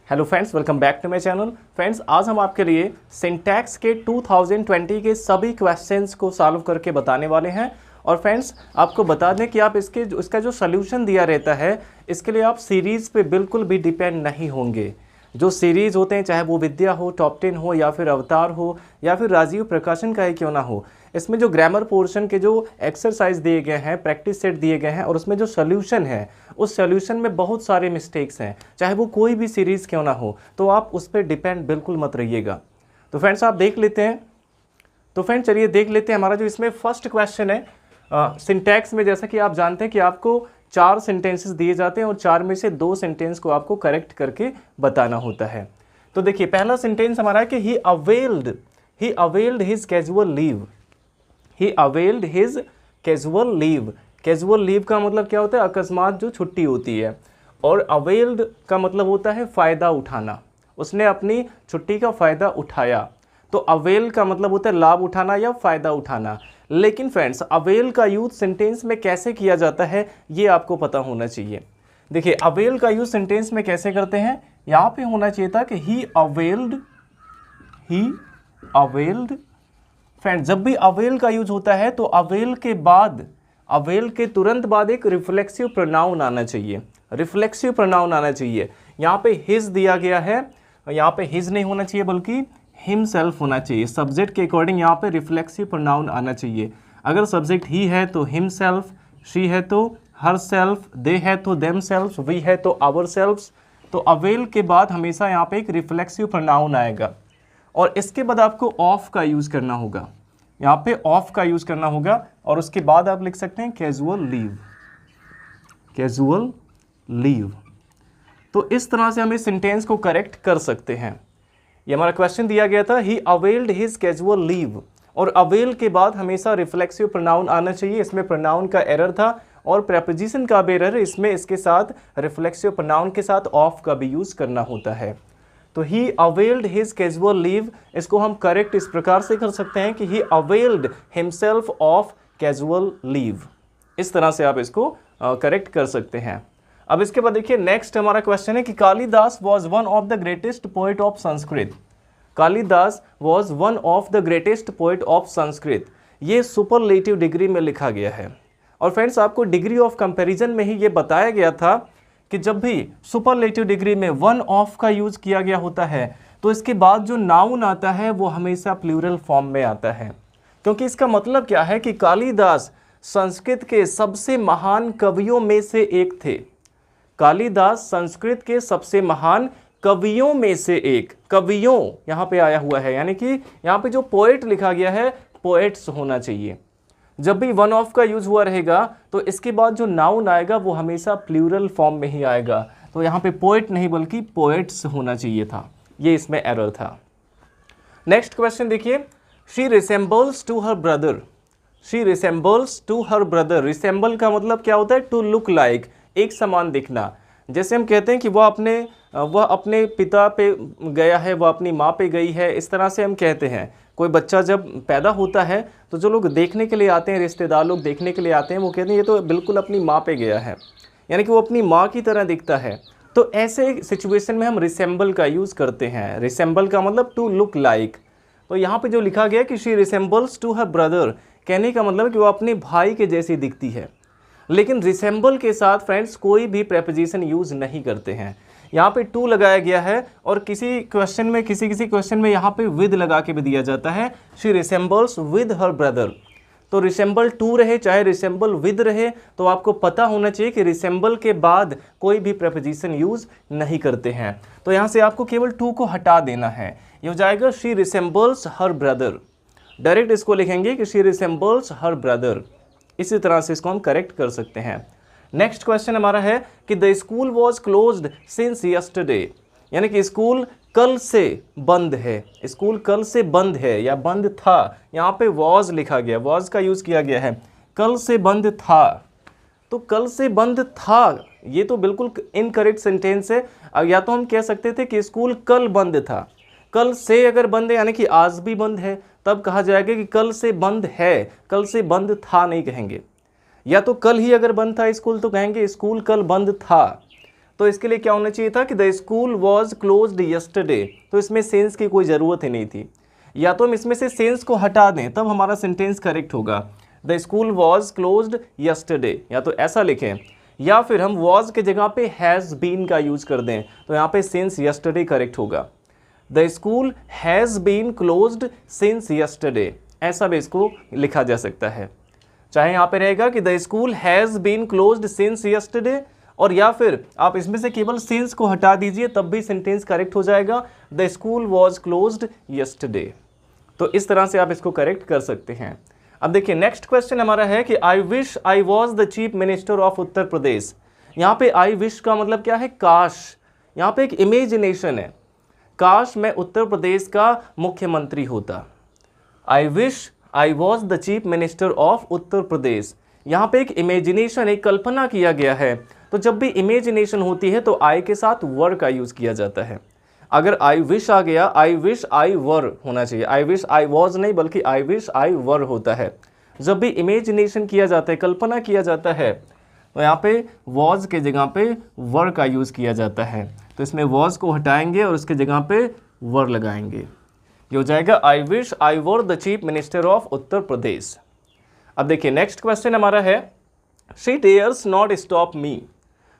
Hello friends, welcome back to my channel. Friends, आज हम आपके लिए सिंटैक्स के 2020 के सभी क्वेश्चंस को सॉल्व करके बताने वाले हैं। और फ्रेंड्स, आपको बता दें कि आप इसका जो सॉल्यूशन दिया रहता है, इसके लिए आप सीरीज़ पे बिल्कुल भी डिपेंड नहीं होंगे। जो सीरीज़ होते हैं, चाहे वो विद्या हो, टॉप 10 हो, या फिर अवतार हो, या फिर राजीव प्रकाशन का ही क्यों ना हो, इसमें जो ग्रामर पोर्शन के जो एक्सरसाइज दिए गए हैं, प्रैक्टिस सेट दिए गए हैं, और उसमें जो सोल्यूशन है, उस सोल्यूशन में बहुत सारे मिस्टेक्स हैं, चाहे वो कोई भी सीरीज़ क्यों ना हो, तो आप उस पर डिपेंड बिल्कुल मत रहिएगा। तो फ्रेंड्स, आप देख लेते हैं। तो फ्रेंड्स, चलिए देख लेते हैं हमारा जो इसमें फर्स्ट क्वेश्चन है। सिंटैक्स में जैसा कि आप जानते हैं कि आपको 4 सेंटेंसेस दिए जाते हैं और 4 में से 2 सेंटेंस को आपको करेक्ट करके बताना होता है। तो देखिए, पहला सेंटेंस हमारा है कि he availed his casual leave. He availed his casual leave. Casual leave का मतलब क्या होता है? अकस्मात जो छुट्टी होती है। और अवेल्ड का मतलब होता है फ़ायदा उठाना। उसने अपनी छुट्टी का फ़ायदा उठाया। तो अवेल का मतलब होता है लाभ उठाना या फ़ायदा उठाना। लेकिन फ्रेंड्स, अवेल का यूज सेंटेंस में कैसे किया जाता है, ये आपको पता होना चाहिए। देखिए, अवेल का यूज सेंटेंस में कैसे करते हैं, यहाँ पे होना चाहिए था कि ही अवेल्ड। फ्रेंड्स, जब भी अवेल का यूज होता है तो अवेल के तुरंत बाद एक रिफ्लेक्सिव प्रोनाउन आना चाहिए। रिफ्लेक्सिव प्रोनाउन आना चाहिए। यहाँ पे हिज दिया गया है, यहाँ पे हिज नहीं होना चाहिए बल्कि हिमसेल्फ होना चाहिए। सब्जेक्ट के अकॉर्डिंग यहाँ पे रिफ्लेक्सिव प्रोनाउन आना चाहिए। अगर सब्जेक्ट ही है तो हिमसेल्फ, शी है तो हर सेल्फ, दे है तो देम सेल्फ, वी है तो आवर सेल्फ्स। तो अवेल के बाद हमेशा यहाँ पे एक रिफ्लेक्सिव प्रोनाउन आएगा। और इसके बाद आपको ऑफ का यूज़ करना होगा। यहाँ पे ऑफ का यूज़ करना होगा और उसके बाद आप लिख सकते हैं कैजुअल लीव। तो इस तरह से हम इस सेंटेंस को करेक्ट कर सकते हैं। ये हमारा क्वेश्चन दिया गया था, ही अवेल्ड हिज कैजुअल लीव। और अवेल के बाद हमेशा रिफ्लेक्सिव प्रोनाउन आना चाहिए। इसमें प्रोनाउन का एरर था और प्रेपोजिशन का भी एरर। इसमें इसके साथ रिफ्लेक्सिव प्रोनाउन के साथ ऑफ का भी यूज़ करना होता है। तो ही अवेल्ड हिज कैजुअल लीव, इसको हम करेक्ट इस प्रकार से कर सकते हैं कि he availed himself of casual leave. इस तरह से आप इसको करेक्ट कर सकते हैं। अब इसके बाद देखिए, नेक्स्ट हमारा क्वेश्चन है कि Kalidas was one of the greatest poet of Sanskrit. Kalidas was one of the greatest poet of Sanskrit. ये सुपरलेटिव डिग्री में लिखा गया है। और फ्रेंड्स, आपको डिग्री ऑफ कंपैरिजन में ही ये बताया गया था कि जब भी सुपरलेटिव डिग्री में वन ऑफ का यूज किया गया होता है तो इसके बाद जो नाउन आता है वो हमेशा प्लूरल फॉर्म में आता है। क्योंकि इसका मतलब क्या है कि कालिदास संस्कृत के सबसे महान कवियों में से एक थे। कालिदास संस्कृत के सबसे महान कवियों में से एक, कवियों यहाँ पे आया हुआ है, यानी कि यहाँ पे जो पोएट लिखा गया है, पोएट्स होना चाहिए। जब भी वन ऑफ का यूज हुआ रहेगा तो इसके बाद जो नाउन आएगा वो हमेशा प्लूरल फॉर्म में ही आएगा। तो यहाँ पे पोएट नहीं बल्कि पोएट्स होना चाहिए था। ये इसमें एरर था। नेक्स्ट क्वेश्चन देखिए, she resembles to her brother. She resembles to her brother. Resemble का मतलब क्या होता है? टू लुक लाइक, एक समान दिखना। जैसे हम कहते हैं कि वह अपने पिता पे गया है, वह अपनी माँ पे गई है, इस तरह से हम कहते हैं। कोई बच्चा जब पैदा होता है तो जो लोग देखने के लिए आते हैं, रिश्तेदार लोग देखने के लिए आते हैं, वो कहते हैं ये तो बिल्कुल अपनी माँ पे गया है, यानी कि वो अपनी माँ की तरह दिखता है। तो ऐसे सिचुएशन में हम रिसेम्बल का यूज़ करते हैं। रिसेम्बल का मतलब टू लुक लाइक। तो यहाँ पे जो लिखा गया कि she resembles to her brother, कहने का मतलब कि वो अपने भाई के जैसी दिखती है। लेकिन रिसेम्बल के साथ फ्रेंड्स कोई भी प्रेपोजिशन यूज़ नहीं करते हैं। यहाँ पे टू लगाया गया है और किसी किसी क्वेश्चन में यहाँ पे विद लगा के भी दिया जाता है, she resembles with her brother. तो रिसेम्बल टू रहे चाहे रिसेम्बल विद रहे, तो आपको पता होना चाहिए कि रिसेम्बल के बाद कोई भी प्रेपोजिशन यूज़ नहीं करते हैं। तो यहाँ से आपको केवल टू को हटा देना है। ये हो जाएगा she resembles her brother. Direct इसको लिखेंगे कि शी रिसेम्बल्स हर ब्रदर। इसी तरह से इसको हम करेक्ट कर सकते हैं। नेक्स्ट क्वेश्चन हमारा है कि the school was closed since yesterday, यानी कि स्कूल कल से बंद है। स्कूल कल से बंद है या बंद था। यहाँ पे वॉज लिखा गया, वॉज का यूज़ किया गया है। कल से बंद था, तो कल से बंद था, ये तो बिल्कुल इनकरेक्ट सेंटेंस है। या तो हम कह सकते थे कि स्कूल कल बंद था। कल से अगर बंद है यानी कि आज भी बंद है, तब कहा जाएगा कि कल से बंद है, कल से बंद था नहीं कहेंगे। या तो कल ही अगर बंद था स्कूल तो कहेंगे स्कूल कल बंद था। तो इसके लिए क्या होना चाहिए था कि the school was closed yesterday, तो इसमें सेंस की कोई ज़रूरत ही नहीं थी। या तो हम इसमें से सेंस को हटा दें तब हमारा सेंटेंस करेक्ट होगा, the school was closed yesterday, या तो ऐसा लिखें, या फिर हम वॉज के जगह पे हैज़ बीन का यूज कर दें, तो यहाँ पे सिंस यस्टरडे करेक्ट होगा। The school has been closed since yesterday, ऐसा भी इसको लिखा जा सकता है। चाहे यहाँ पे रहेगा कि the school has been closed since yesterday, और या फिर आप इसमें से केवल सिंस को हटा दीजिए तब भी सेंटेंस करेक्ट हो जाएगा, the school was closed yesterday. तो इस तरह से आप इसको करेक्ट कर सकते हैं। अब देखिए नेक्स्ट क्वेश्चन हमारा है कि I wish I was the chief minister of Uttar Pradesh. यहाँ पे आई विश का मतलब क्या है, काश। यहाँ पे एक इमेजिनेशन है, काश मैं उत्तर प्रदेश का मुख्यमंत्री होता। I wish I was the chief minister of Uttar Pradesh, यहाँ पे एक इमेजिनेशन, एक कल्पना किया गया है। तो जब भी इमेजिनेशन होती है तो आई के साथ वर का यूज किया जाता है। अगर आई विश आ गया, आई विश आई वर होना चाहिए, आई विश आई वॉज नहीं बल्कि आई विश आई वर होता है। जब भी इमेजिनेशन किया जाता है, कल्पना किया जाता है, तो यहाँ पे वॉज के जगह पे वर का यूज़ किया जाता है। तो इसमें वॉज को हटाएंगे और उसके जगह पे वर लगाएंगे, ये हो जाएगा I wish I were the chief minister of Uttar Pradesh. अब देखिए नेक्स्ट क्वेश्चन हमारा है, she dares not stop me,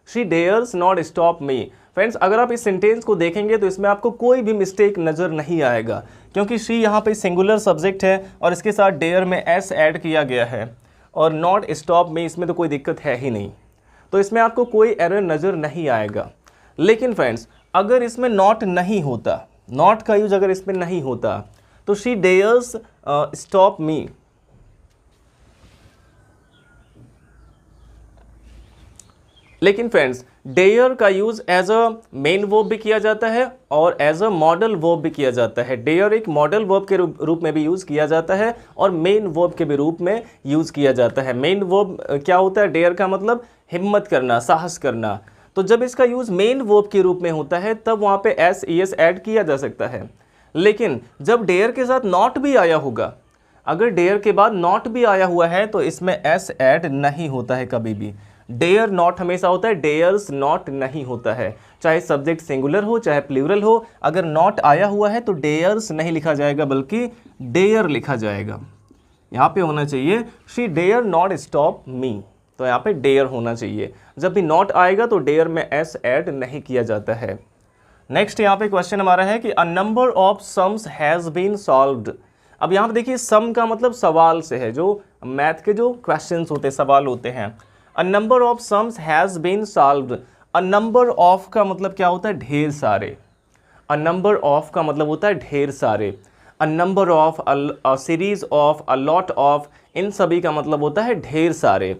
she dares not stop me. Friends अगर आप इस सेंटेंस को देखेंगे तो इसमें आपको कोई भी मिस्टेक नज़र नहीं आएगा, क्योंकि शी यहाँ पे सिंगुलर सब्जेक्ट है और इसके साथ डेयर में एस ऐड किया गया है, और नॉट स्टॉप में इसमें तो कोई दिक्कत है ही नहीं, तो इसमें आपको कोई एरर नज़र नहीं आएगा। लेकिन फ्रेंड्स अगर इसमें नॉट नहीं होता, नॉट का यूज अगर इसमें नहीं होता, तो शी डेयर्स स्टॉप मी, लेकिन फ्रेंड्स डेयर का use as a main verb भी किया जाता है और एज अ मॉडल वर्ब भी किया जाता है। डेयर एक मॉडल वर्ब के रूप में भी यूज किया जाता है और मेन वर्ब के भी रूप में यूज किया जाता है। मेन वर्ब क्या होता है, डेयर का मतलब हिम्मत करना, साहस करना। तो जब इसका यूज मेन वर्ब के रूप में होता है तब वहाँ पे एस ई एस ऐड किया जा सकता है। लेकिन जब डेयर के साथ नॉट भी आया होगा, अगर डेयर के बाद नॉट भी आया हुआ है तो इसमें एस ऐड नहीं होता है कभी भी। डेयर नॉट हमेशा होता है, डेयर्स नॉट नहीं होता है। चाहे सब्जेक्ट सिंगुलर हो चाहे प्लूरल हो, अगर नॉट आया हुआ है तो डेयर्स नहीं लिखा जाएगा बल्कि डेयर लिखा जाएगा। यहाँ पे होना चाहिए she dare not stop me, तो यहाँ पे डेयर होना चाहिए। जब भी नॉट आएगा तो डेयर में एस ऐड नहीं किया जाता है। नेक्स्ट यहाँ पे क्वेश्चन हमारा है कि a number of sums has been solved. अब यहाँ पे देखिए सम का मतलब सवाल से है, जो मैथ के जो क्वेश्चंस होते हैं, सवाल होते हैं। A number of sums has been solved. A number of का मतलब क्या होता है, ढेर सारे। अ नंबर ऑफ का मतलब होता है ढेर सारे। A number of, a series of, a lot of, इन सभी का मतलब होता है ढेर सारे।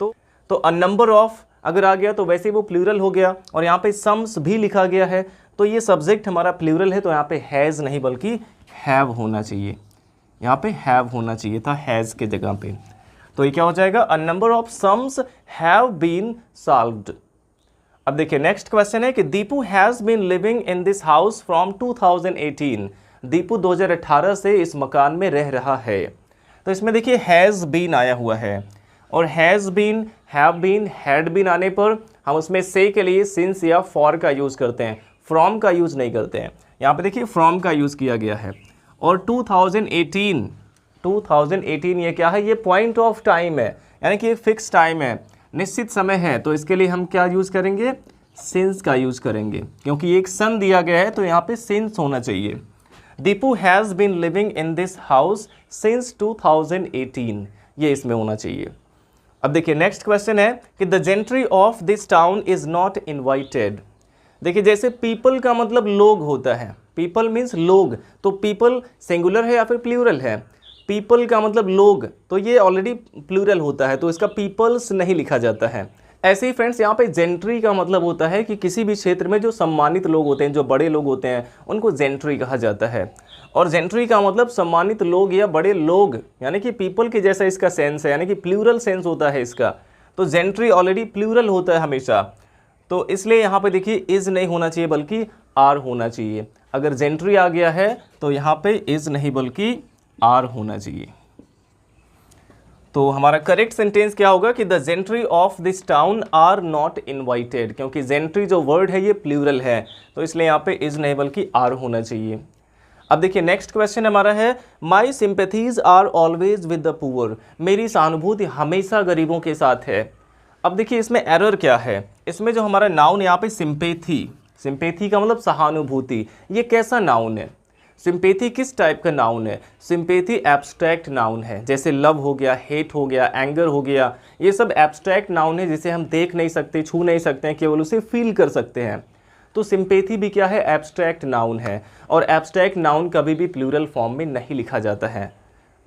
तो अ नंबर ऑफ अगर आ गया तो वैसे वो प्लूरल हो गया, और यहाँ पे सम्स भी लिखा गया है तो ये सब्जेक्ट हमारा प्लूरल है, तो यहाँ पे हैज़ नहीं बल्कि हैव होना चाहिए। यहाँ पे हैव होना चाहिए था हैज़ के जगह पे। तो ये क्या हो जाएगा, a number of sums have been solved. अब देखिए नेक्स्ट क्वेश्चन है कि Deepu has been living in this house from 2018। Deepu 2018 से इस मकान में रह रहा है। तो इसमें देखिए हैज़ बीन आया हुआ है, और has been, have been, had been आने पर हम उसमें से के लिए सिंस या फॉर का यूज़ करते हैं, फ्रॉम का यूज़ नहीं करते हैं। यहाँ पे देखिए फ्रॉम का यूज़ किया गया है। और 2018 ये क्या है, ये पॉइंट ऑफ टाइम है, यानी कि एक फिक्स टाइम है, निश्चित समय है। तो इसके लिए हम क्या यूज़ करेंगे, सिंस का यूज़ करेंगे, क्योंकि एक सन दिया गया है तो यहाँ पे सिंस होना चाहिए। Deepu has been living in this house since 2018, ये इसमें होना चाहिए। अब देखिए नेक्स्ट क्वेश्चन है कि the gentry of this town is not invited. देखिए जैसे पीपल का मतलब लोग होता है, पीपल मीन्स लोग, तो पीपल सिंगुलर है या फिर प्लूरल है। पीपल का मतलब लोग, तो ये ऑलरेडी प्लूरल होता है तो इसका पीपल्स नहीं लिखा जाता है। ऐसे ही फ्रेंड्स यहाँ पे जेंट्री का मतलब होता है कि किसी भी क्षेत्र में जो सम्मानित लोग होते हैं, जो बड़े लोग होते हैं, उनको जेंट्री कहा जाता है। और जेंट्री का मतलब सम्मानित लोग या बड़े लोग, यानी कि पीपल के जैसा इसका सेंस है, यानी कि प्लूरल सेंस होता है इसका। तो जेंट्री ऑलरेडी प्लूरल होता है हमेशा, तो इसलिए यहाँ पे देखिए इज़ नहीं होना चाहिए बल्कि आर होना चाहिए। अगर जेंट्री आ गया है तो यहाँ पे इज़ नहीं बल्कि आर होना चाहिए। तो हमारा करेक्ट सेंटेंस क्या होगा कि the gentry of this town are not invited, क्योंकि जेंट्री जो वर्ड है ये प्लूरल है, तो इसलिए यहाँ पे इज नहीं बल्कि आर होना चाहिए। अब देखिए नेक्स्ट क्वेश्चन हमारा है my sympathies are always with the poor, मेरी सहानुभूति हमेशा गरीबों के साथ है। अब देखिए इसमें एरर क्या है, इसमें जो हमारा नाउन यहाँ पे सिंपैथी, सिंपैथी का मतलब सहानुभूति, ये कैसा नाउन है? सिंपैथी किस टाइप का नाउन है? सिंपैथी एब्स्ट्रैक्ट नाउन है, जैसे लव हो गया, हेट हो गया, एंगर हो गया, ये सब एब्स्ट्रैक्ट नाउन है जिसे हम देख नहीं सकते, छू नहीं सकते हैं, केवल उसे फील कर सकते हैं। तो सिंपैथी भी क्या है? एब्स्ट्रैक्ट नाउन है, और एब्स्ट्रैक्ट नाउन कभी भी प्लूरल फॉर्म में नहीं लिखा जाता है।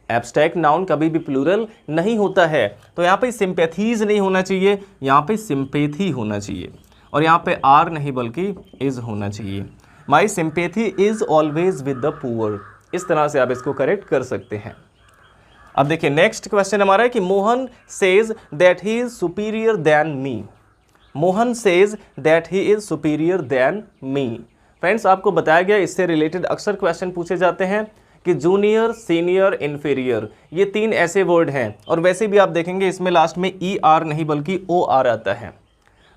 एब्स्ट्रैक्ट नाउन कभी भी प्लूरल नहीं होता है, तो यहाँ पे सिंपैथीज नहीं होना चाहिए, यहाँ पे सिंपैथी होना चाहिए, और यहाँ पे आर नहीं बल्कि इज होना चाहिए। My sympathy is always with the poor, इस तरह से आप इसको करेक्ट कर सकते हैं। अब देखिए नेक्स्ट क्वेश्चन हमारा है कि Mohan says that he is superior than me, Mohan says that he is superior than me. Friends आपको बताया गया, इससे रिलेटेड अक्सर क्वेश्चन पूछे जाते हैं कि जूनियर, सीनियर, इन्फीरियर, ये तीन ऐसे वर्ड हैं, और वैसे भी आप देखेंगे इसमें लास्ट में ई आर नहीं बल्कि ओ आर आता है।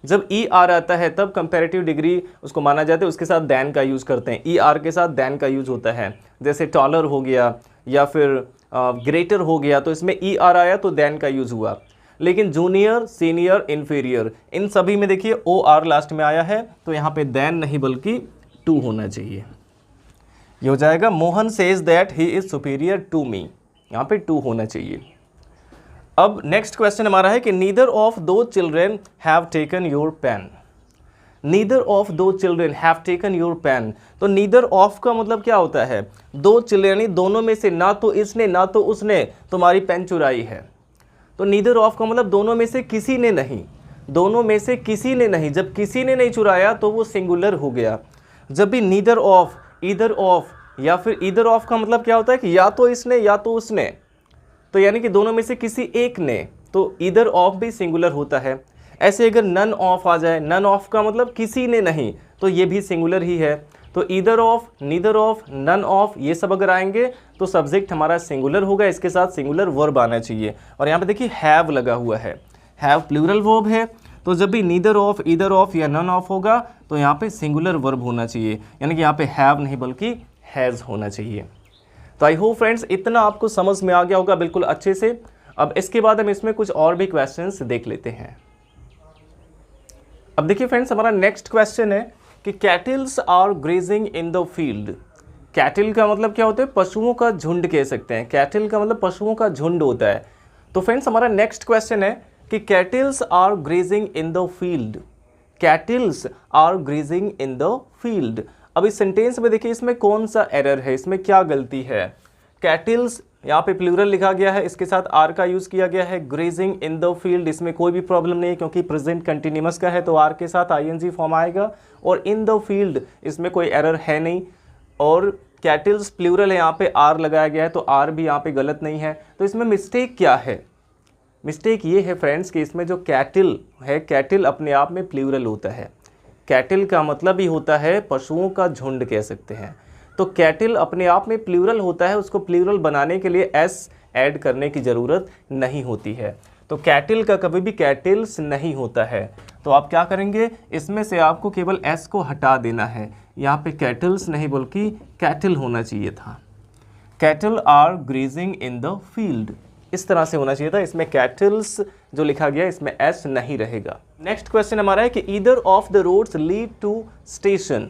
जब ई आर आता है तब कंपैरेटिव डिग्री उसको माना जाता है, उसके साथ दैन का यूज़ करते हैं, ई आर के साथ दैन का यूज़ होता है, जैसे टॉलर हो गया या फिर ग्रेटर हो गया, तो इसमें ई आर आया तो दैन का यूज़ हुआ। लेकिन जूनियर, सीनियर, इन्फीरियर, इन सभी में देखिए ओ आर लास्ट में आया है, तो यहाँ पे दैन नहीं बल्कि टू होना चाहिए। ये हो जाएगा Mohan says that he is superior to me, यहाँ पे टू होना चाहिए। अब नेक्स्ट क्वेश्चन हमारा है कि neither of two children have taken your pen, neither of two children have taken your pen. तो नीदर ऑफ का मतलब क्या होता है? दो चिल्ड्रेन यानी दोनों में से ना तो इसने ना तो उसने तुम्हारी पेन चुराई है। तो नीदर ऑफ का मतलब दोनों में से किसी ने नहीं, दोनों में से किसी ने नहीं। जब किसी ने नहीं चुराया तो वो सिंगुलर हो गया। जब भी नीदर ऑफ, ईदर ऑफ या फिर ईदर ऑफ का मतलब क्या होता है कि या तो इसने या तो उसने, तो यानी कि दोनों में से किसी एक ने, तो ईदर ऑफ भी सिंगुलर होता है। ऐसे अगर नन ऑफ आ जाए, नन ऑफ का मतलब किसी ने नहीं, तो ये भी सिंगुलर ही है। तो either of, neither of, none of, ये सब अगर आएंगे तो सब्जेक्ट हमारा सिंगुलर होगा, इसके साथ सिंगुलर वर्ब आना चाहिए। और यहाँ पे देखिए हैव लगा हुआ है, हैव प्लूरल वर्ब है, तो जब भी नीदर ऑफ, ईदर ऑफ या नन ऑफ होगा तो यहाँ पे सिंगुलर वर्ब होना चाहिए, यानी कि यहाँ पे हैव नहीं बल्कि हैज़ होना चाहिए। तो आई होप फ्रेंड्स इतना आपको समझ में आ गया होगा बिल्कुल अच्छे से। अब इसके बाद हम इसमें कुछ और भी क्वेश्चंस देख लेते हैं। अब देखिए फ्रेंड्स हमारा नेक्स्ट क्वेश्चन है कि cattles are grazing in the field. Cattle का मतलब क्या होता है? पशुओं का झुंड कह सकते हैं। कैटल का मतलब पशुओं का झुंड होता है। तो फ्रेंड्स हमारा नेक्स्ट क्वेश्चन है कि cattles are grazing in the field, cattles are grazing in the field. अब इस सेंटेंस में देखिए इसमें कौन सा एरर है, इसमें क्या गलती है? कैटल्स यहाँ पे प्लूरल लिखा गया है, इसके साथ आर का यूज़ किया गया है। ग्रेजिंग इन द फील्ड, इसमें कोई भी प्रॉब्लम नहीं है क्योंकि प्रेजेंट कंटिन्यूअस का है, तो आर के साथ आईएनजी फॉर्म आएगा। और इन द फील्ड इसमें कोई एरर है नहीं। और कैटल्स प्लूरल है, यहाँ पे आर लगाया गया है, तो आर भी यहाँ पे गलत नहीं है। तो इसमें मिस्टेक क्या है? मिस्टेक ये है फ्रेंड्स कि इसमें जो कैटल है, कैटल अपने आप में प्लूरल होता है। कैटल का मतलब ही होता है पशुओं का झुंड कह सकते हैं। तो कैटल अपने आप में प्लूरल होता है, उसको प्लूरल बनाने के लिए एस ऐड करने की ज़रूरत नहीं होती है। तो कैटल का कभी भी कैटल्स नहीं होता है। तो आप क्या करेंगे, इसमें से आपको केवल एस को हटा देना है। यहाँ पे कैटल्स नहीं बल्कि कैटल होना चाहिए था। Cattle are grazing in the field, इस तरह से होना चाहिए था। इसमें कैटल्स जो लिखा गया इसमें एस नहीं रहेगा। नेक्स्ट क्वेश्चन हमारा है कि either of the roads lead to station,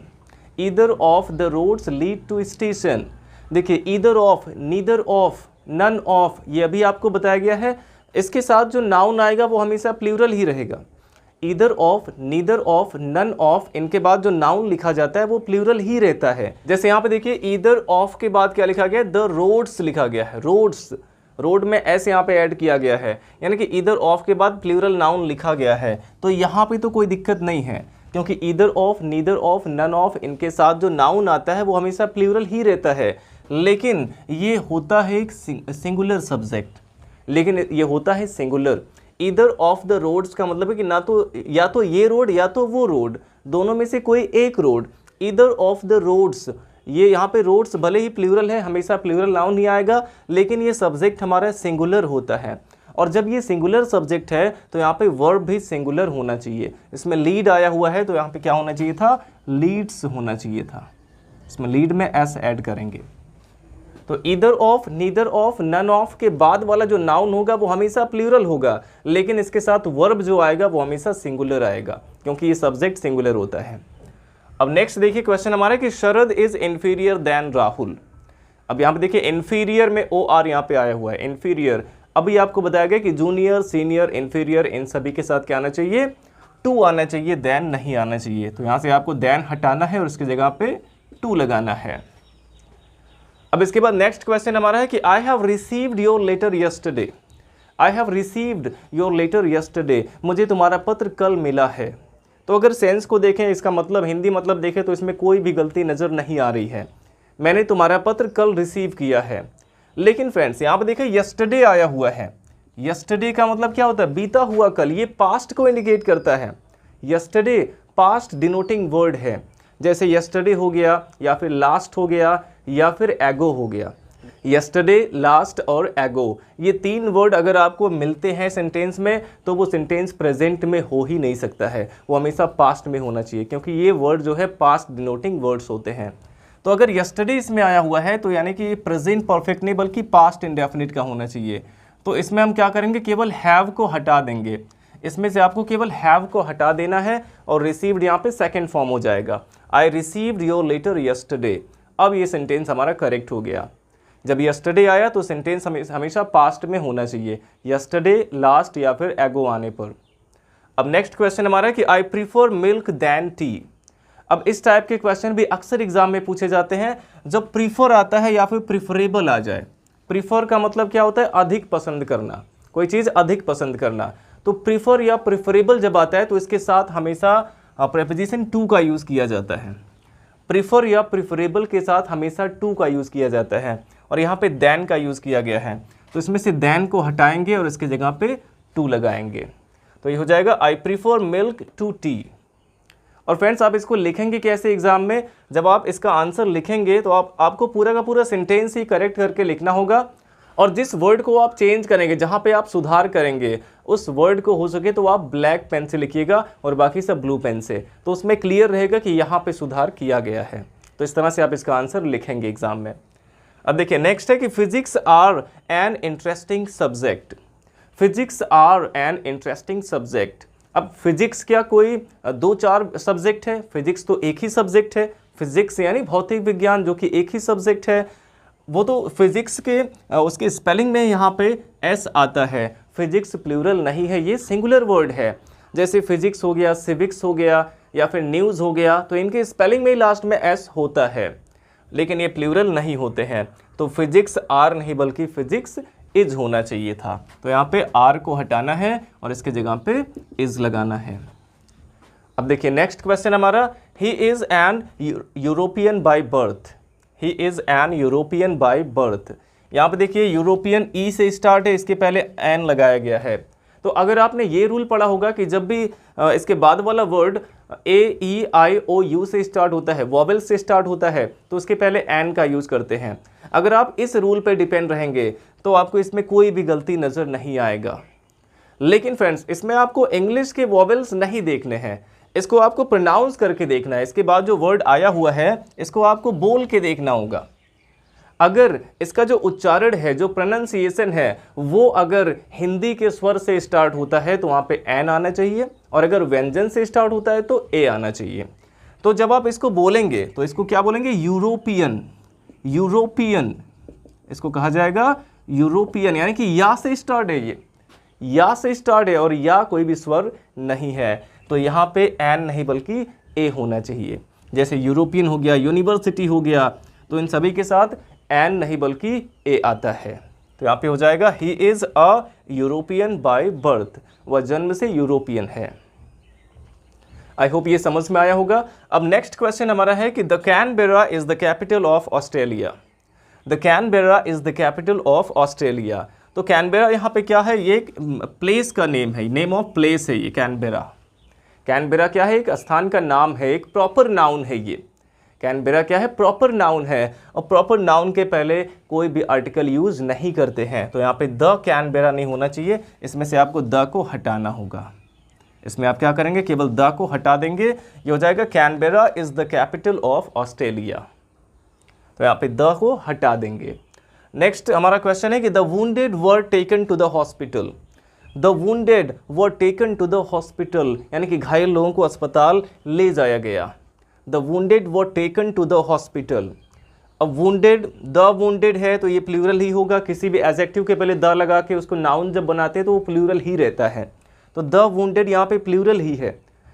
either of the roads lead to station. देखिए either of, neither of, none of, ये अभी आपको बताया गया है। इसके साथ जो नाउन आएगा वो हमेशा प्लूरल ही रहेगा। Either of, neither of, none of, इनके बाद जो नाउन लिखा जाता है वो प्लूरल ही रहता है। जैसे यहाँ पे देखिए ईदर ऑफ के बाद क्या लिखा गया है? द रोड्स लिखा गया है। रोड्स, रोड में एस यहाँ पे ऐड किया गया है, यानी कि ईदर ऑफ के बाद प्लूरल नाउन लिखा गया है। तो यहाँ पे तो कोई दिक्कत नहीं है क्योंकि either of, neither of, none of, इनके साथ जो नाउन आता है वो हमेशा प्लूरल ही रहता है। लेकिन ये होता है एक सिंगुलर सब्जेक्ट, लेकिन ये होता है singular. Either of the roads का मतलब है कि ना तो या तो ये रोड या तो वो रोड, दोनों में से कोई एक road. Either of the roads, ये यहाँ पे रोड्स भले ही प्लूरल है, हमेशा प्लूरल नाउन ही आएगा, लेकिन ये सब्जेक्ट हमारा सिंगुलर होता है। और जब ये सिंगुलर सब्जेक्ट है तो यहाँ पे वर्ब भी सिंगुलर होना चाहिए। इसमें लीड आया हुआ है तो यहाँ पे क्या होना चाहिए था, लीड्स होना चाहिए था। इसमें लीड में एस ऐड करेंगे। तो either of, neither of, none of के बाद वाला जो नाउन होगा वो हमेशा प्लूरल होगा, लेकिन इसके साथ वर्ब जो आएगा वो हमेशा सिंगुलर आएगा, क्योंकि ये सब्जेक्ट सिंगुलर होता है। अब नेक्स्ट देखिए क्वेश्चन हमारा कि शरद इज इंफीरियर देन राहुल। अब यहाँ पे देखिए इंफीरियर में ओ आर यहाँ पे आया हुआ है, इंफीरियर। अभी आपको बताया गया कि जूनियर, सीनियर, इंफीरियर इन सभी के साथ क्या आना चाहिए, टू आना चाहिए, देन नहीं आना चाहिए। तो यहाँ से आपको देन हटाना है और उसकी जगह पे टू लगाना है। अब इसके बाद नेक्स्ट क्वेश्चन हमारा है कि I have received your letter yesterday. I have received your letter yesterday, मुझे तुम्हारा पत्र कल मिला है। तो अगर सेंस को देखें, इसका मतलब हिंदी मतलब देखें तो इसमें कोई भी गलती नज़र नहीं आ रही है। मैंने तुम्हारा पत्र कल रिसीव किया है। लेकिन फ्रेंड्स यहाँ पर देखें यस्टरडे आया हुआ है। यस्टरडे का मतलब क्या होता है, बीता हुआ कल, ये पास्ट को इंडिकेट करता है। यस्टरडे पास्ट डिनोटिंग वर्ड है, जैसे यस्टरडे हो गया या फिर लास्ट हो गया या फिर एगो हो गया। यस्टरडे, लास्ट और एगो, ये तीन वर्ड अगर आपको मिलते हैं सेंटेंस में तो वो सेंटेंस प्रेजेंट में हो ही नहीं सकता है, वो हमेशा पास्ट में होना चाहिए, क्योंकि ये वर्ड जो है पास्ट डिनोटिंग वर्ड्स होते हैं। तो अगर यस्टरडे इसमें आया हुआ है तो यानी कि प्रेजेंट परफेक्ट नहीं बल्कि पास्ट इंडेफिनिट का होना चाहिए। तो इसमें हम क्या करेंगे, केवल हैव को हटा देंगे। इसमें से आपको केवल हैव को हटा देना है और रिसीव्ड यहाँ पे सेकंड फॉर्म हो जाएगा, I received your letter yesterday. अब ये सेंटेंस हमारा करेक्ट हो गया। जब यस्टरडे आया तो सेंटेंस हमेशा पास्ट में होना चाहिए, यस्टरडे, लास्ट या फिर एगो आने पर। अब नेक्स्ट क्वेश्चन हमारा है कि I prefer milk than tea. अब इस टाइप के क्वेश्चन भी अक्सर एग्जाम में पूछे जाते हैं जब प्रीफर आता है या फिर प्रीफरेबल आ जाए। प्रीफर का मतलब क्या होता है, अधिक पसंद करना, कोई चीज़ अधिक पसंद करना। तो प्रीफर या प्रीफरेबल जब आता है तो इसके साथ हमेशा प्रेपोजिशन टू का यूज़ किया जाता है। प्रीफर या प्रीफरेबल के साथ हमेशा टू का यूज़ किया जाता है और यहाँ पे देन का यूज़ किया गया है। तो इसमें से देन को हटाएंगे और इसके जगह पे टू लगाएंगे। तो ये हो जाएगा I prefer milk to tea. और फ्रेंड्स आप इसको लिखेंगे कैसे एग्जाम में, जब आप इसका आंसर लिखेंगे तो आपको पूरा का पूरा सेंटेंस ही करेक्ट करके लिखना होगा और जिस वर्ड को आप चेंज करेंगे, जहाँ पे आप सुधार करेंगे, उस वर्ड को हो सके तो आप ब्लैक पेन से लिखिएगा और बाकी सब ब्लू पेन से, तो उसमें क्लियर रहेगा कि यहाँ पे सुधार किया गया है। तो इस तरह से आप इसका आंसर लिखेंगे एग्जाम में। अब देखिए नेक्स्ट है कि physics are an interesting subject. Physics are an interesting subject. अब फिजिक्स क्या कोई दो चार सब्जेक्ट है, फिजिक्स तो एक ही सब्जेक्ट है। फिजिक्स यानी भौतिक विज्ञान जो कि एक ही सब्जेक्ट है। वो तो फिजिक्स के उसके स्पेलिंग में यहाँ पे एस आता है। फिजिक्स प्लूरल नहीं है, ये सिंगुलर वर्ड है। जैसे फिजिक्स हो गया, सिविक्स हो गया या फिर न्यूज़ हो गया, तो इनके स्पेलिंग में ही लास्ट में एस होता है, लेकिन ये प्लूरल नहीं होते हैं। तो फिजिक्स आर नहीं बल्कि फिजिक्स इज होना चाहिए था। तो यहाँ पे आर को हटाना है और इसके जगह पे इज लगाना है। अब देखिए नेक्स्ट क्वेश्चन हमारा, he is an European by birth. He is an European by birth. यहाँ पे देखिए यूरोपियन ई से स्टार्ट है, इसके पहले एन लगाया गया है। तो अगर आपने ये रूल पढ़ा होगा कि जब भी इसके बाद वाला word A E I O U से स्टार्ट होता है, वॉवेल से स्टार्ट होता है, तो उसके पहले एन का यूज़ करते हैं। अगर आप इस रूल पे डिपेंड रहेंगे तो आपको इसमें कोई भी गलती नज़र नहीं आएगा। लेकिन फ्रेंड्स इसमें आपको इंग्लिश के वॉवेल्स नहीं देखने हैं, इसको आपको प्रोनाउंस करके देखना है। इसके बाद जो वर्ड आया हुआ है इसको आपको बोल के देखना होगा। अगर इसका जो उच्चारण है, जो प्रोनाउंसिएशन है, वो अगर हिंदी के स्वर से स्टार्ट होता है तो वहाँ पे एन आना चाहिए, और अगर व्यंजन से स्टार्ट होता है तो ए आना चाहिए। तो जब आप इसको बोलेंगे तो इसको क्या बोलेंगे, यूरोपियन। यूरोपियन इसको कहा जाएगा यूरोपियन, यानी कि या से स्टार्ट है, ये या से स्टार्ट है और या कोई भी स्वर नहीं है, तो यहाँ पे एन नहीं बल्कि ए होना चाहिए। जैसे यूरोपियन हो गया, यूनिवर्सिटी हो गया, तो इन सभी के साथ एन नहीं बल्कि ए आता है। तो यहाँ पे हो जाएगा he is a European by birth, वह जन्म से यूरोपियन है। आई होप ये समझ में आया होगा। अब नेक्स्ट क्वेश्चन हमारा है कि the Canberra is the capital of Australia. The Canberra is the capital of Australia. तो कैनबेरा यहाँ पे क्या है, ये एक प्लेस का नेम है, नेम ऑफ प्लेस है ये कैनबेरा। कैनबेरा क्या है, एक स्थान का नाम है, एक प्रॉपर नाउन है ये। कैनबेरा क्या है, प्रॉपर नाउन है, और प्रॉपर नाउन के पहले कोई भी आर्टिकल यूज नहीं करते हैं। तो यहाँ पे द कैनबेरा नहीं होना चाहिए, इसमें से आपको द को हटाना होगा। इसमें आप क्या करेंगे, केवल द को हटा देंगे, ये हो जाएगा Canberra is the capital of Australia. तो यहाँ पे द को हटा देंगे। नेक्स्ट हमारा क्वेश्चन है कि the wounded were taken to the hospital. The wounded were taken to the hospital, यानी कि घायल लोगों को अस्पताल ले जाया गया। The wounded were taken to the hospital. अब वुंडेड, द वुंडेड है तो ये प्लूरल ही होगा, किसी भी एडजेक्टिव के पहले द लगा के उसको नाउन जब बनाते हैं तो वो प्लूरल ही रहता है। तो द वुंडेड यहाँ पे प्लूरल ही है,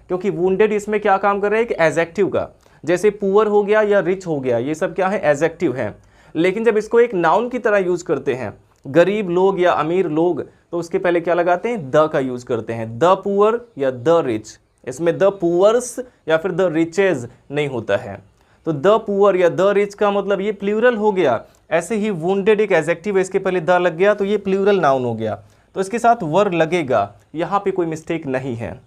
क्योंकि वुंडेड इसमें क्या काम कर रहा है, एक एडजेक्टिव का। जैसे पुअर हो गया या रिच हो गया, ये सब क्या है, एडजेक्टिव है। लेकिन जब इसको एक नाउन की तरह यूज करते हैं, गरीब लोग या अमीर लोग, तो उसके पहले क्या लगाते हैं, द का यूज करते हैं। द पुअर या द रिच, इसमें द पुअर्स या फिर द रिचेज नहीं होता है। तो द पुअर या द रिच का मतलब ये प्लूरल हो गया। ऐसे ही वुंडेड एक एडजेक्टिव है, इसके पहले द लग गया तो ये प्लूरल नाउन हो गया, तो इसके साथ वर लगेगा, यहाँ पे कोई मिस्टेक नहीं है।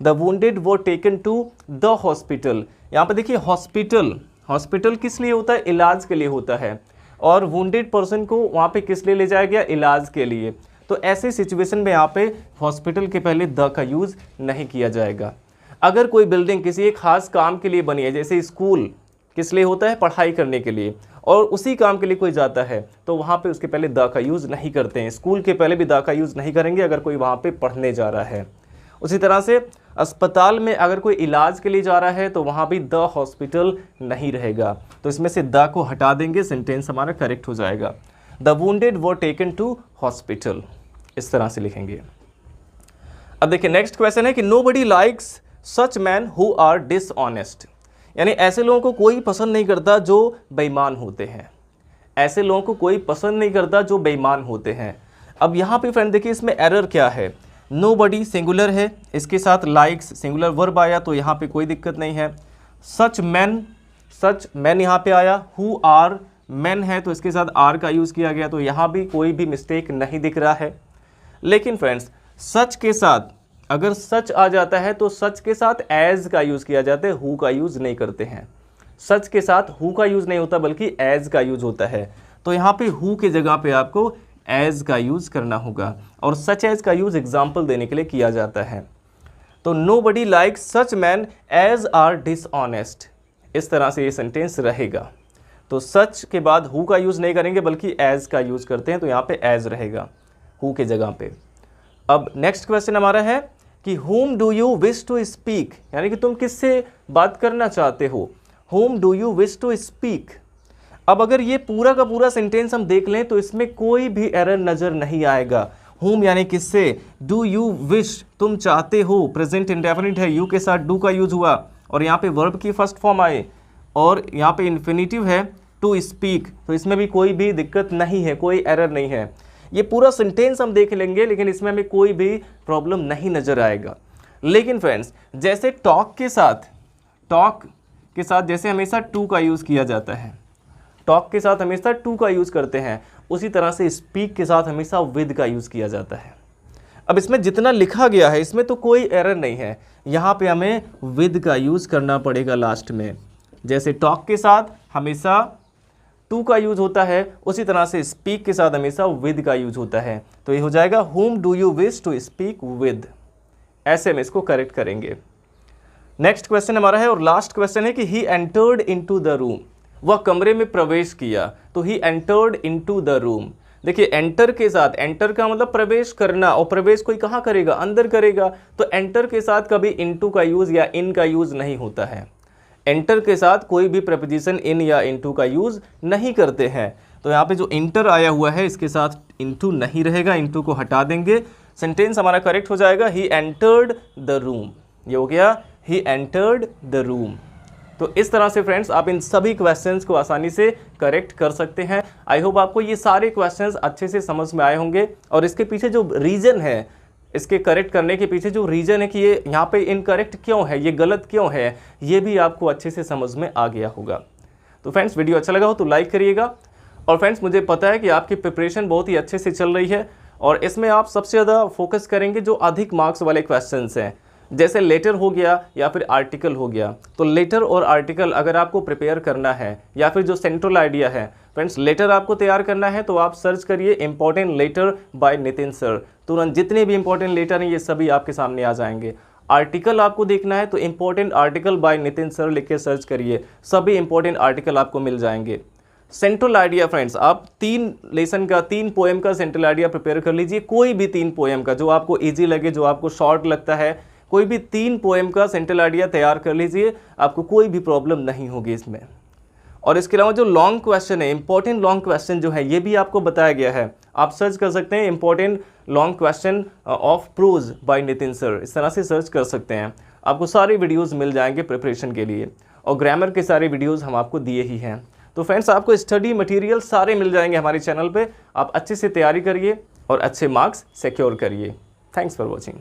The wounded were taken to the hospital. यहाँ पे देखिए हॉस्पिटल, हॉस्पिटल किस लिए होता है, इलाज के लिए होता है, और वुंडेड पर्सन को वहाँ पे किस लिए ले जाया गया, इलाज के लिए। तो ऐसे सिचुएशन में यहाँ पे हॉस्पिटल के पहले द का यूज़ नहीं किया जाएगा। अगर कोई बिल्डिंग किसी एक खास काम के लिए बनी है, जैसे स्कूल किस लिए होता है, पढ़ाई करने के लिए, और उसी काम के लिए कोई जाता है तो वहाँ पे उसके पहले द का यूज़ नहीं करते हैं। स्कूल के पहले भी द का यूज़ नहीं करेंगे अगर कोई वहाँ पे पढ़ने जा रहा है। उसी तरह से अस्पताल में अगर कोई इलाज के लिए जा रहा है तो वहाँ भी द हॉस्पिटल नहीं रहेगा, तो इसमें से द को हटा देंगे, सेंटेंस हमारा करेक्ट हो जाएगा। The wounded were taken to hospital, इस तरह से लिखेंगे। अब देखिए नेक्स्ट क्वेश्चन है कि nobody likes such man who are dishonest, यानी ऐसे लोगों को कोई पसंद नहीं करता जो बेईमान होते हैं। ऐसे लोगों को कोई पसंद नहीं करता जो बेईमान होते हैं। अब यहाँ पे फ्रेंड देखिए इसमें एरर क्या है, नोबडी सिंगुलर है, इसके साथ लाइक्स सिंगुलर वर्ब आया तो यहाँ पे कोई दिक्कत नहीं है। सच मैन यहाँ पे आया, हु आर मैन है तो इसके साथ आर का यूज़ किया गया, तो यहाँ भी कोई भी मिस्टेक नहीं दिख रहा है। लेकिन फ्रेंड्स सच के साथ अगर सच आ जाता है तो सच के साथ एज का यूज़ किया जाता है, हु का यूज़ नहीं करते हैं। सच के साथ हु का यूज़ नहीं होता बल्कि एज का यूज़ होता है, तो यहाँ पे हु की जगह पे आपको एज का यूज़ करना होगा, और सच एज का यूज़ एग्जाम्पल देने के लिए किया जाता है। तो nobody likes such man as are dishonest, इस तरह से ये सेंटेंस रहेगा। तो सच के बाद हु का यूज़ नहीं करेंगे बल्कि एज का यूज़ करते हैं, तो यहाँ पे एज रहेगा हु के जगह पे। अब नेक्स्ट क्वेश्चन हमारा है कि whom do you wish to speak, यानी कि तुम किससे बात करना चाहते हो, whom do you wish to speak। अब अगर ये पूरा का पूरा सेंटेंस हम देख लें तो इसमें कोई भी एरर नज़र नहीं आएगा। whom यानी किससे, do you wish तुम चाहते हो, प्रेजेंट इंडेफिनिट है, you के साथ do का यूज हुआ और यहाँ पे वर्ब की फर्स्ट फॉर्म आए और यहाँ पे इन्फिनिटिव है टू स्पीक, तो इसमें भी कोई भी दिक्कत नहीं है, कोई एरर नहीं है। ये पूरा सेंटेंस हम देख लेंगे लेकिन इसमें हमें कोई भी प्रॉब्लम नहीं नज़र आएगा। लेकिन फ्रेंड्स जैसे टॉक के साथ जैसे हमेशा टू का यूज़ किया जाता है, टॉक के साथ हमेशा टू का यूज़ करते हैं, उसी तरह से स्पीक के साथ हमेशा विद का यूज़ किया जाता है। अब इसमें जितना लिखा गया है इसमें तो कोई एरर नहीं है, यहाँ पे हमें विद का यूज़ करना पड़ेगा लास्ट में। जैसे टॉक के साथ हमेशा टू का यूज होता है उसी तरह से स्पीक के साथ हमेशा विद का यूज होता है, तो ये हो जाएगा whom do you wish to speak with, ऐसे में इसको करेक्ट करेंगे। नेक्स्ट क्वेश्चन हमारा है और लास्ट क्वेश्चन है कि he entered into the room, वह कमरे में प्रवेश किया, तो he entered into the room। देखिए एंटर के साथ, एंटर का मतलब प्रवेश करना, और प्रवेश कोई कहाँ करेगा, अंदर करेगा, तो एंटर के साथ कभी इनटू का यूज़ या इन का यूज़ नहीं होता है। एंटर के साथ कोई भी प्रपोजिशन इन या इनटू का यूज़ नहीं करते हैं, तो यहाँ पे जो इंटर आया हुआ है इसके साथ इनटू नहीं रहेगा, इनटू को हटा देंगे, सेंटेंस हमारा करेक्ट हो जाएगा ही एंटर्ड द रूम। ये हो गया ही एंटर्ड द रूम। तो इस तरह से फ्रेंड्स आप इन सभी क्वेश्चंस को आसानी से करेक्ट कर सकते हैं। आई होप आपको ये सारे क्वेश्चंस अच्छे से समझ में आए होंगे, और इसके पीछे जो रीज़न है, इसके करेक्ट करने के पीछे जो रीज़न है कि ये यहाँ पे इनकरेक्ट क्यों है, ये गलत क्यों है, ये भी आपको अच्छे से समझ में आ गया होगा। तो फ्रेंड्स वीडियो अच्छा लगा हो तो लाइक करिएगा, और फ्रेंड्स मुझे पता है कि आपकी प्रिपरेशन बहुत ही अच्छे से चल रही है और इसमें आप सबसे ज़्यादा फोकस करेंगे जो अधिक मार्क्स वाले क्वेश्चंस हैं। जैसे लेटर हो गया या फिर आर्टिकल हो गया। तो लेटर और आर्टिकल अगर आपको प्रिपेयर करना है, या फिर जो सेंट्रल आइडिया है फ्रेंड्स, लेटर आपको तैयार करना है तो आप सर्च करिए important letter by Nitin sir. तुरंत जितने भी इंपॉर्टेंट लेटर हैं ये सभी आपके सामने आ जाएंगे। आर्टिकल आपको देखना है तो important article by Nitin sir लिख के सर्च करिए, सभी इंपॉर्टेंट आर्टिकल आपको मिल जाएंगे। सेंट्रल आइडिया फ्रेंड्स, आप 3 लेसन का 3 पोएम का सेंट्रल आइडिया प्रिपेयर कर लीजिए, कोई भी 3 पोएम का जो आपको इजी लगे, जो आपको शॉर्ट लगता है, कोई भी 3 पोएम का सेंट्रल आइडिया तैयार कर लीजिए, आपको कोई भी प्रॉब्लम नहीं होगी इसमें। और इसके अलावा जो लॉन्ग क्वेश्चन है, इंपॉर्टेंट लॉन्ग क्वेश्चन जो है ये भी आपको बताया गया है, आप सर्च कर सकते हैं important long question of prose by Nitin sir, इस तरह से सर्च कर सकते हैं। आपको सारे वीडियोज़ मिल जाएंगे प्रिपरेशन के लिए, और ग्रामर के सारे वीडियोज़ हम आपको दिए ही हैं। तो फ्रेंड्स, आपको स्टडी मटेरियल सारे मिल जाएंगे हमारे चैनल पे, आप अच्छे से तैयारी करिए और अच्छे मार्क्स सिक्योर करिए। Thanks for watching.